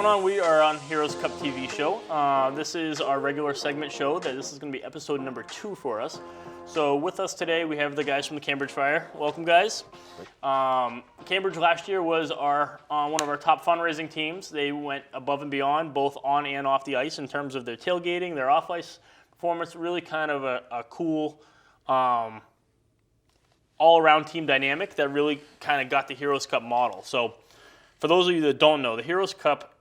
going on? We are on Heroes Cup TV show. This is our regular segment show. This is going to be episode number 2 for us. So with us today, we have the guys from the Cambridge Fire. Welcome, guys. Cambridge last year was one of our top fundraising teams. They went above and beyond, both on and off the ice, in terms of their tailgating, their off-ice performance. Really kind of a cool all-around team dynamic that really kind of got the Heroes Cup model. So for those of you that don't know, the Heroes Cup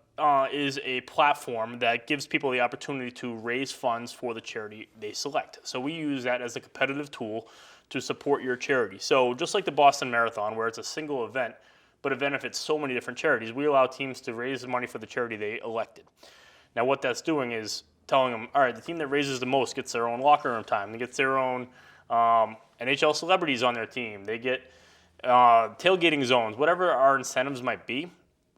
is a platform that gives people the opportunity to raise funds for the charity they select. So we use that as a competitive tool to support your charity. So just like the Boston Marathon, where it's a single event, but it benefits so many different charities, we allow teams to raise money for the charity they elected. Now what that's doing is telling them, all right, the team that raises the most gets their own locker room time. They get their own NHL celebrities on their team. They get tailgating zones, whatever our incentives might be,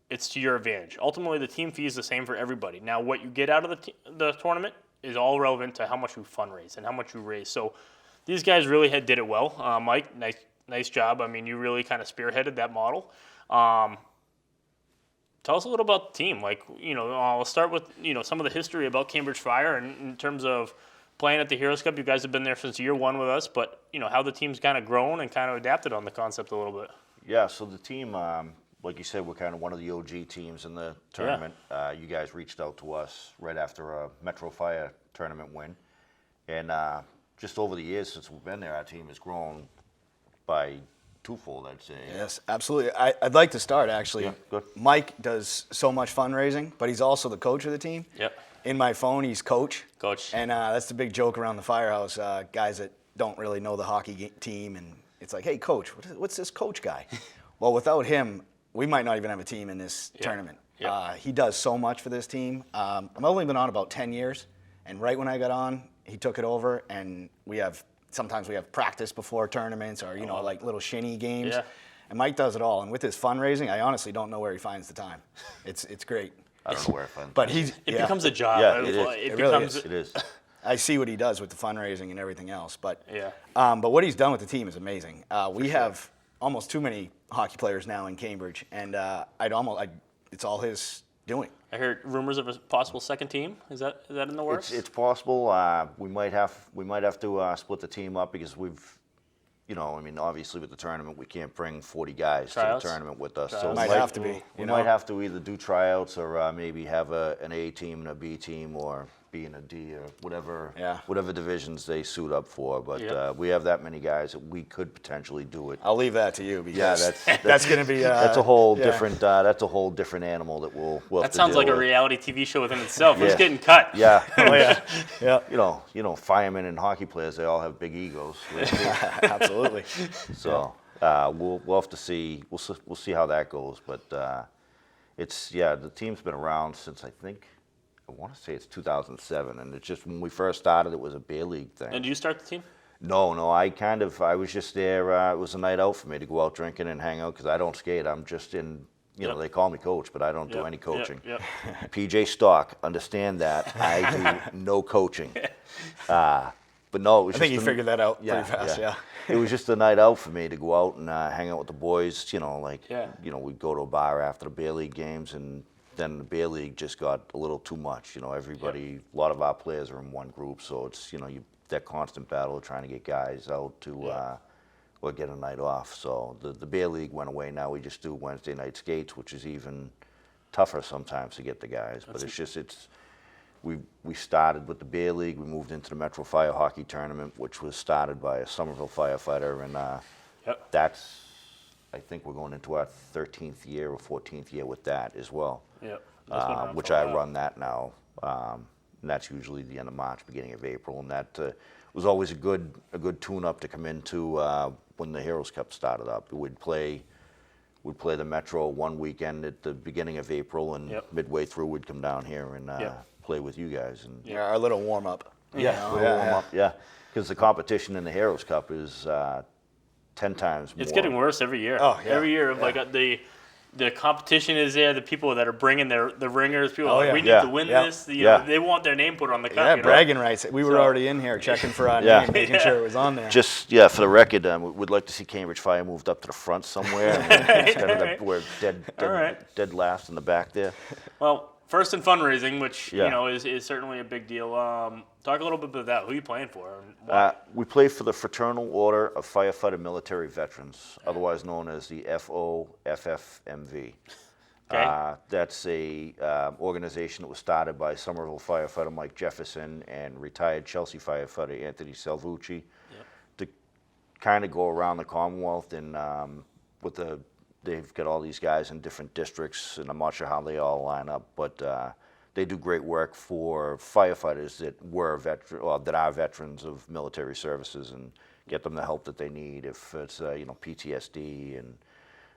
it's to your advantage. Ultimately, the team fee is the same for everybody. Now, what you get out of the tournament is all relevant to how much you fundraise and how much you raise. So these guys really did it well. Mike, nice job. I mean, you really kind of spearheaded that model. Tell us a little about the team. Like, I'll start with, some of the history about Cambridge Fire and in terms of playing at the Heroes Cup. You guys have been there since year 1 with us, but, how the team's kind of grown and kind of adapted on the concept a little bit. Yeah, so the team, like you said, we're kind of one of the OG teams in the tournament. Yeah. You guys reached out to us right after a Metro Fire tournament win. And just over the years since we've been there, our team has grown by twofold, I'd say. Yes, absolutely. I'd like to start, actually. Yeah, good. Mike does so much fundraising, but he's also the coach of the team. Yep. In my phone, he's coach. Coach. And that's the big joke around the Firehouse, guys that don't really know the hockey team. And it's like, hey, coach, what's this coach guy? Well, without him, we might not even have a team in this tournament. Yep. He does so much for this team. I've only been on about 10 years, and right when I got on, he took it over, and sometimes we have practice before tournaments or, like little shinny games. Yeah. And Mike does it all. And with his fundraising, I honestly don't know where he finds the time. It's great. I don't know where I find it. But it becomes a job. Yeah, it really is. It is. I see what he does with the fundraising and everything else. But but what he's done with the team is amazing. We have almost too many hockey players now in Cambridge, and it's all his doing. I heard rumors of a possible second team. Is that in the works? It's possible. We might have to split the team up because we've, obviously with the tournament we can't bring 40 guys tryouts? to the tournament with us. So So it might have to be. We might have to either do tryouts or maybe have an A team and a B team, or B and a D, or whatever divisions they suit up for. But we have that many guys that we could potentially do it. I'll leave that to you because that's going to be that's a whole different animal that we'll that have to sounds deal like a with. reality TV show within itself. Yeah. Who's getting cut? Yeah. Oh yeah. Firemen and hockey players, they all have big egos. Absolutely. So we'll have to see. We'll see how that goes. But the team's been around since I want to say it's 2007, and it's just when we first started, it was a beer league thing. And did you start the team? No, I was just there. It was a night out for me to go out drinking and hang out because I don't skate. I'm just in. They call me coach, but I don't do any coaching. Yep. PJ Stock, understand that. I do no coaching. But no, it was I think you figured that out pretty fast, yeah. It was just a night out for me to go out and hang out with the boys, we'd go to a bar after the beer league games, and then the beer league just got a little too much. Everybody, a lot of our players are in one group, so it's, that constant battle of trying to get guys out to or get a night off. So the beer league went away. Now we just do Wednesday night skates, which is even tougher sometimes to get the guys. But we started with the beer league. We moved into the Metro Fire hockey tournament, which was started by a Somerville firefighter, and that's, I think we're going into our 13th year or 14th year with that as well. Yep. Which I run that now. And that's usually the end of March, beginning of April, and that was always a good tune-up to come into when the Heroes Cup started up. We'd play the Metro one weekend at the beginning of April, and midway through we'd come down here and play with you guys. And our little warm-up. warm up, because the competition in the Heroes Cup is 10 times more. It's getting worse every year. Oh, yeah. Every year, the competition is there. The people that are bringing the ringers, people Oh, are like, yeah. we need Yeah. to win Yeah. this. Yeah. They want their name put on the cup. Yeah, you know? bragging rights. We were So- already in here checking for our Yeah. name, making sure it was on there. Just for the record, we'd like to see Cambridge Fire moved up to the front somewhere. We're dead last in the back there. Well, first in fundraising, which Yeah. is certainly a big deal. Talk a little bit about that. Who are you playing for? And why? We play for the Fraternal Order of Firefighter Military Veterans, otherwise known as the FOFFMV. Okay. That's a organization that was started by Somerville firefighter Mike Jefferson and retired Chelsea firefighter Anthony Salvucci to kind of go around the Commonwealth and they've got all these guys in different districts, and I'm not sure how they all line up, but they do great work for firefighters that are veterans of military services and get them the help that they need if it's PTSD. And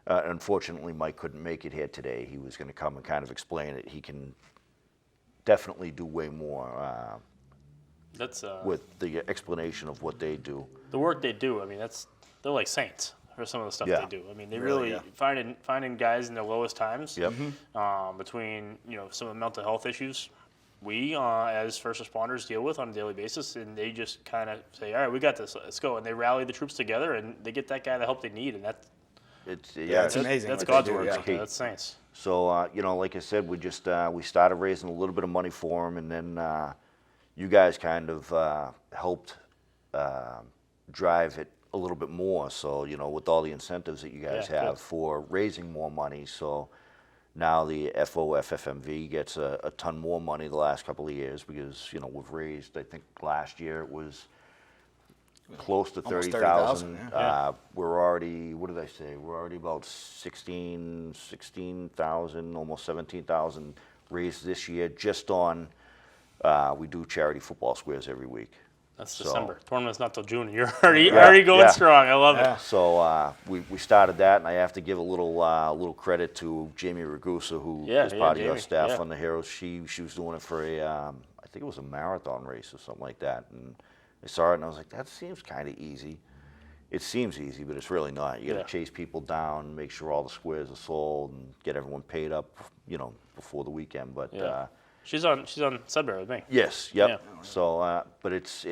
unfortunately, Mike couldn't make it here today. He was going to come and kind of explain it. He can definitely do way more That's with the explanation of what they do. the work they do. I mean, they're like saints for some of the stuff Yeah. they do. I mean, they Really, really yeah. finding guys in their lowest times. Yep. Between some of the mental health issues we as first responders deal with on a daily basis, and they just kind of say, "All right, we got this. Let's go." And they rally the troops together, and they get that guy the help they need, and that's It's it's amazing That's what they God's do, work. yeah. out there. That's saints. So, like I said, we started raising a little bit of money for them, and then you guys kind of helped drive it a little bit more. So, with all the incentives that you guys Yeah, have good. for raising more money. So now the FOFFMV gets a ton more money the last couple of years because, we've raised, I think last year it was close to Almost 30,000. 30,000, We're already, what did I say? We're already about 16,000, almost 17,000 raised this year just on, we do charity football squares every week. That's So- December. Tournament's not till June. You're already going yeah. strong. I love Yeah. it. So we started that, and I have to give a little credit to Jamie Ragusa, who Yeah, is yeah, part of your Jamie, staff yeah. on the Heroes. She was doing it for I think it was a marathon race or something like that, and I saw it and I was like, that seems kind of easy. It seems easy, but it's really not. You got to Yeah. chase people down, make sure all the squares are sold, and get everyone paid up, before the weekend. But Yeah. She's on Sudbury with me. yes, yep. Yeah. So, but it's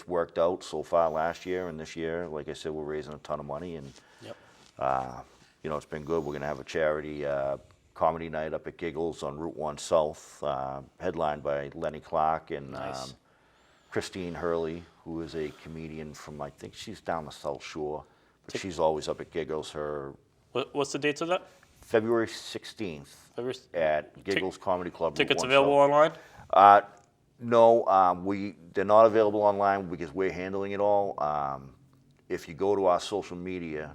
worked out so far last year and this year. Like I said, we're raising a ton of money, and Yep. it's been good. We're gonna have a charity comedy night up at Giggles on Route 1 South, headlined by Lenny Clark and Nice. Christine Hurley, who is a comedian from, I think she's down the South Shore, but she's always up at Giggles. Her What's the dates of that? February 16th February- at Giggles Comedy Club. Route Tickets 1 available South. online? No, they're not available online because we're handling it all. If you go to our social media,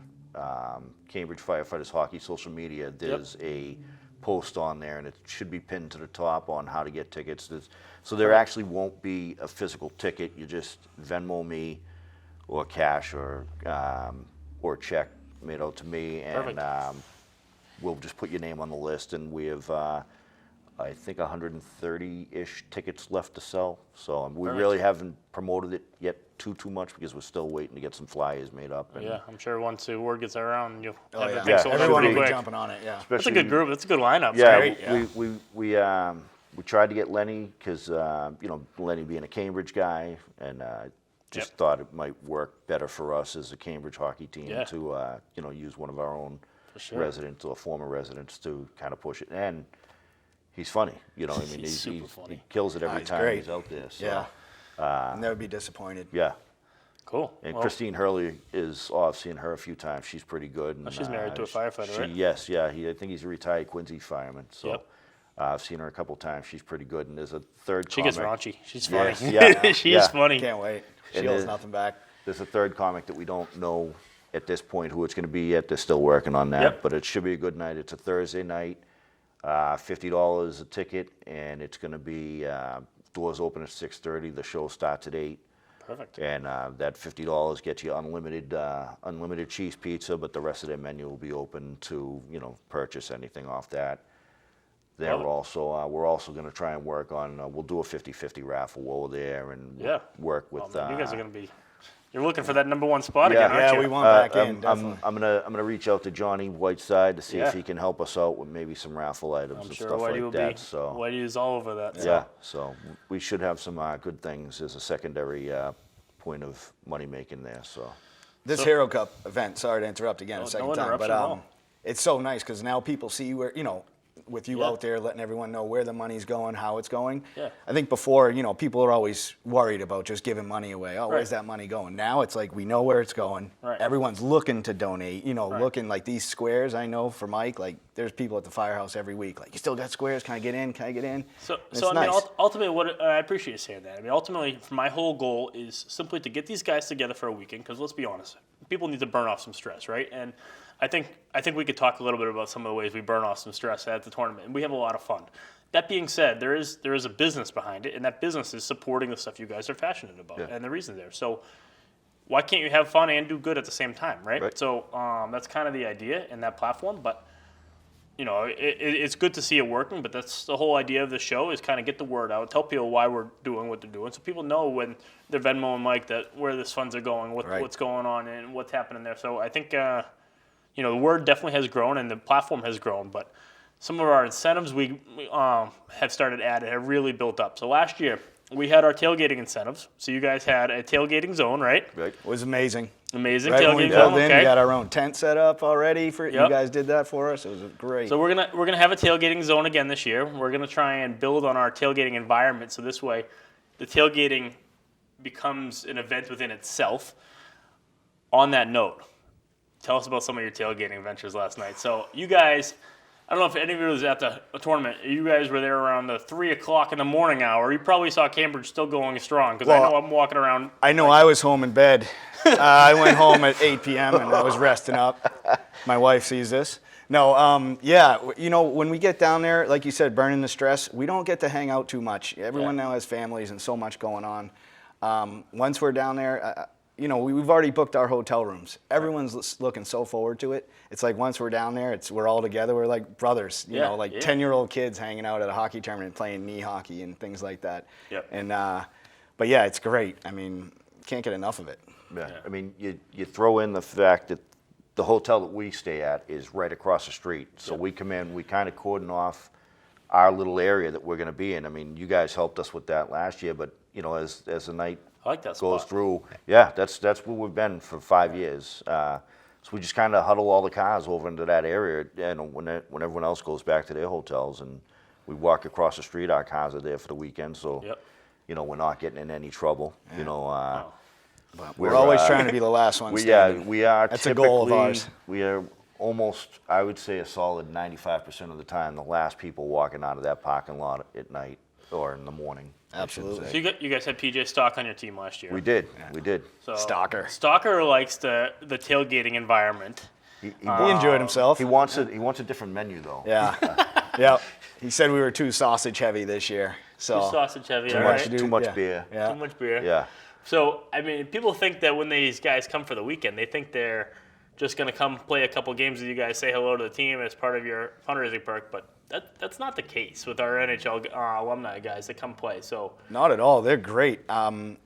Cambridge Firefighters Hockey social media, there's a post on there, and it should be pinned to the top on how to get tickets. So there actually won't be a physical ticket. You just Venmo me, or cash, or check made out to me, and Perfect. we'll just put your name on the list. And we have, I think, 130-ish tickets left to sell. So we Perfect. really haven't promoted it yet too much because we're still waiting to get some flyers made up. And Yeah, I'm sure once the word gets around, you'll Oh, have yeah. everything sold out Everyone pretty will be quick. jumping on it, yeah. That's a good group. That's a good lineup. It's Yeah, great. we tried to get Lenny because Lenny being a Cambridge guy, and just Yep. thought it might work better for us as a Cambridge hockey team Yeah. to use one of our own sure. residents or former residents to kind of push it. And he's funny, I mean, He's super funny. he kills it every he's time great. he's out there. So, Yeah. I'll never be disappointed. yeah. Cool. And Well, Christine Hurley I've seen her a few times. She's pretty good. And, she's married to a firefighter, right? Yes, yeah. I think he's a retired Quincy fireman. So Yep. I've seen her a couple times. She's pretty good. And there's a third she comic. gets raunchy. She's funny. Yes, yeah, She's yeah. funny. Can't wait. She And holds then- nothing back. There's a third comic that we don't know at this point who it's going to be yet. They're still working on that. Yep. But it should be a good night. It's a Thursday night, $50 a ticket, and it's going to be doors open at 6:30. The show starts at 8. Perfect. And that $50 gets you unlimited cheese pizza, but the rest of their menu will be open to purchase anything off that. They're Love it. also we're also going to try and work on we'll do a 50-50 raffle over there and Yeah. work with Oh, man, you guys are going to be You're looking for that #1 spot Yeah. again, aren't you? Yeah, we want back in. I'm Definitely. gonna reach out to Johnny Whiteside to see Yeah. if he can help us out with maybe some raffle items I'm and sure stuff Whitey like will that. be. So Whitey is all over that. yeah, so we should have some good things as a secondary point of money making there. So This Hero Cup event, sorry to interrupt again a second no time, interruption but at all. it's so nice because now people see where, with you out there letting everyone know where the money's going, how it's going. Yeah. I think before, people are always worried about just giving money away. Oh, where's Right. that money going? Now it's like we know where it's going. Right. Everyone's looking to donate, looking like these squares. I know for Mike, like there's people at the firehouse every week. Like, you still got squares? Can I get in? Can I get in? So It's I mean, nice. ultimately, I appreciate you saying that. I mean, ultimately, my whole goal is simply to get these guys together for a weekend. Because let's be honest, people need to burn off some stress, right? And I think we could talk a little bit about some of the ways we burn off some stress at the tournament, and we have a lot of fun. That being said, there is a business behind it, and that business is supporting the stuff you guys are passionate about, and the reason there. So why can't you have fun and do good at the same time, right? So that's kind of the idea in that platform, but. It's good to see it working, but that's the whole idea of the show is kind of get the word out, tell people why we're doing what they're doing, so people know when they're Venmoing Mike that where this funds are going, what's going on, and what's happening there. So I think the word definitely has grown and the platform has grown, but some of our incentives we have started adding have really built up. So last year we had our tailgating incentives. So you guys had a tailgating zone, right? right. It was amazing. Amazing Right when we tailgating pulled zone. in, Okay. we got our own tent set up already for Yep. you guys did that for us. It was great. So we're gonna have a tailgating zone again this year. We're gonna try and build on our tailgating environment, so this way, the tailgating becomes an event within itself. On that note, tell us about some of your tailgating adventures last night. So you guys, I don't know if any of you was at the tournament. You guys were there around the 3:00 in the morning hour. You probably saw Cambridge still going strong because I know I'm walking around. I know I was home in bed. I went home at 8 p.m. and I was resting up. My wife sees this. No, when we get down there, like you said, burning the stress, we don't get to hang out too much. Everyone now has families and so much going on. Once we're down there, we've already booked our hotel rooms. Everyone's looking so forward to it. It's like once we're down there, we're all together. We're like brothers, 10-year-old kids hanging out at a hockey tournament playing knee hockey and things like that. Yep. And but yeah, it's great. I mean, can't get enough of it. Yeah. I mean, you throw in the fact that the hotel that we stay at is right across the street. So we come in, we kind of cordon off our little area that we're going to be in. I mean, you guys helped us with that last year, but as the night I like that goes spot. through, that's where we've been for 5 years. So we just kind of huddle all the cars over into that area, when everyone else goes back to their hotels, and we walk across the street. Our cars are there for the weekend, so we're not getting in any trouble. We're always trying to be the last one standing. We are. That's a goal of typically- ours. We are almost, I would say, a solid 95% of the time the last people walking out of that parking lot at night or in the morning. I should Absolutely. say. So you guys had PJ Stock on your team last year. We did. We did. So Stalker. Stalker likes the tailgating environment. He He enjoyed himself. He wants a different menu though. Yeah. Yeah. He said we were too sausage heavy this year. So Too sausage heavy. Too all much. right. Too much yeah. beer. Yeah. Too much beer. Yeah. So, I mean, people think that when these guys come for the weekend, they think they're just going to come play a couple games with you guys, say hello to the team as part of your fundraising perk, but that's not the case with our NHL alumni guys that come play. So Not at all. They're great.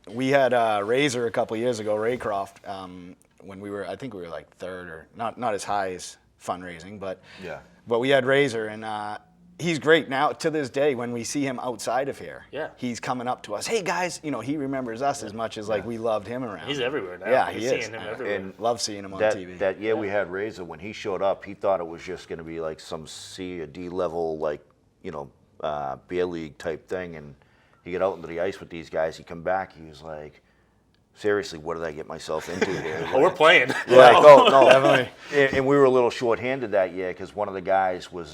We had Razor a couple years ago, Raycroft, when I think we were like third or not as high as fundraising, but we had Razor, and he's great now to this day. When we see him outside of here, he's coming up to us. Hey guys, he remembers us as much as like we loved him around. he's everywhere now. Yeah, You're he is. seeing him everywhere. And Love seeing him on TV. That year we had Razor, when he showed up, he thought it was just going to be like some C or D level, like, beer league type thing. And he got out into the ice with these guys. He come back, he was like, seriously, what did I get myself into here? We're playing. Like, no, Definitely. And we were a little short-handed that year because one of the guys was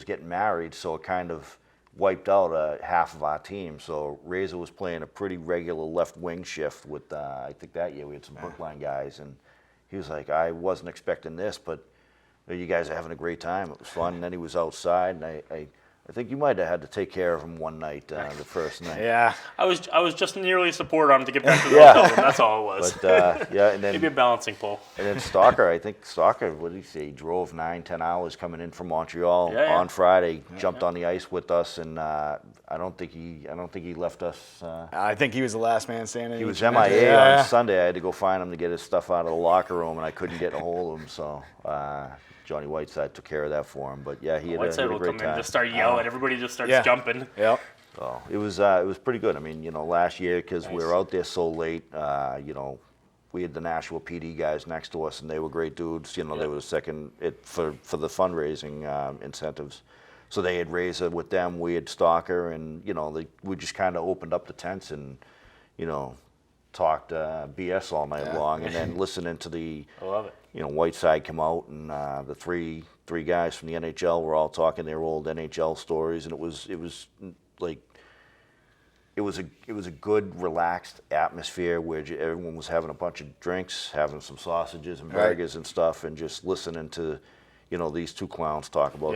getting married, so it kind of wiped out half of our team. So Razor was playing a pretty regular left wing shift with, I think that year we had some Brookline guys, and he was like, I wasn't expecting this, but you guys are having a great time. It was fun. And then he was outside, and I think you might have had to take care of him one night, the first night. Yeah. I was just nearly a supporter on him to get back to the hotel room. That's all it was. But and Maybe a then balancing pole. Stalker, I think Stalker, what did he say? He drove 9-10 hours coming in from Montreal on Friday, jumped on the ice with us, and I I don't think he left us. I think he was the last man standing. He was MIA on Sunday. I had to go find him to get his stuff out of the locker room, and I couldn't get a hold of him. So Johnny Whiteside took care of that for him. But yeah, he had a great time. Whiteside will come in and just start yelling. Everybody just starts jumping. Yep. So it was pretty good. I mean, last year because we were out there so late, we had the Nashua PD guys next to us, and they were great dudes. They were the second for the fundraising incentives. So they had Razor with them, we had Stalker, and we just kind of opened up the tents and talked BS all night long, and then listening to the I love it. Whiteside come out, and the three guys from the NHL were all talking their old NHL stories, and it was like. It was a good, relaxed atmosphere where everyone was having a bunch of drinks, having some sausages and burgers and stuff, and just listening to, these two clowns talk about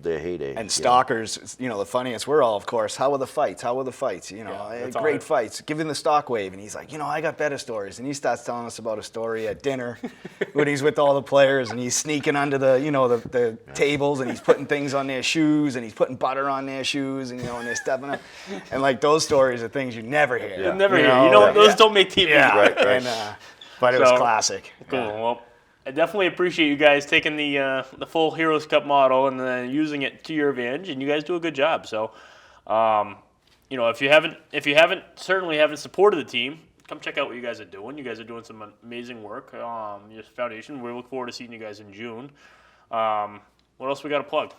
their heyday. And Stalkers, the funniest were all, of course, how were the fights? Great fights. Give him the stock wave. And he's like, I got better stories. And he starts telling us about a story at dinner when he's with all the players and he's sneaking under the tables and he's putting things on their shoes and he's putting butter on their shoes and, and they're stepping up. And like those stories are things you never hear. You never hear. Those don't make TV. Yeah. Right. And, but it was classic. Cool. Yeah. Well, I definitely appreciate you guys taking the full Heroes Cup model and then using it to your advantage, and you guys do a good job. So, if you haven't supported the team, come check out what you guys are doing. You guys are doing some amazing work. Your foundation. We look forward to seeing you guys in June. What else we got to plug?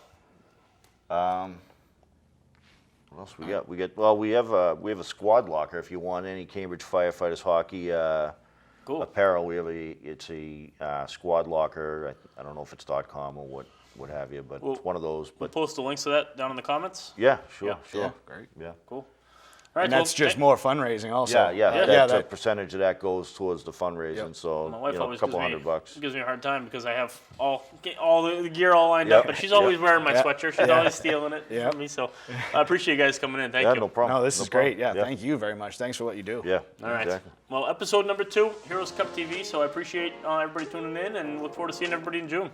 What else we got? We have a squad locker if you want any Cambridge Firefighters hockey. Cool. Apparel. It's a squad locker. I don't know if it's .com or what have you, but it's one of those. But we'll post the links to that down in the comments. Yeah, sure. Yeah, great. Yeah, cool. All right, and that's just more fundraising, also. Yeah. A percentage of that goes towards the fundraising. So my wife always a couple $100. gives me a hard time because I have all the gear all lined up, but she's always wearing my sweatshirt. She's always stealing it from me. So I appreciate you guys coming in. Thank you. No problem. No, this is great. Yeah, thank you very much. Thanks for what you do. Yeah. All right. Exactly. Well, episode number 2, Heroes Cup TV. So I appreciate everybody tuning in and look forward to seeing everybody in June.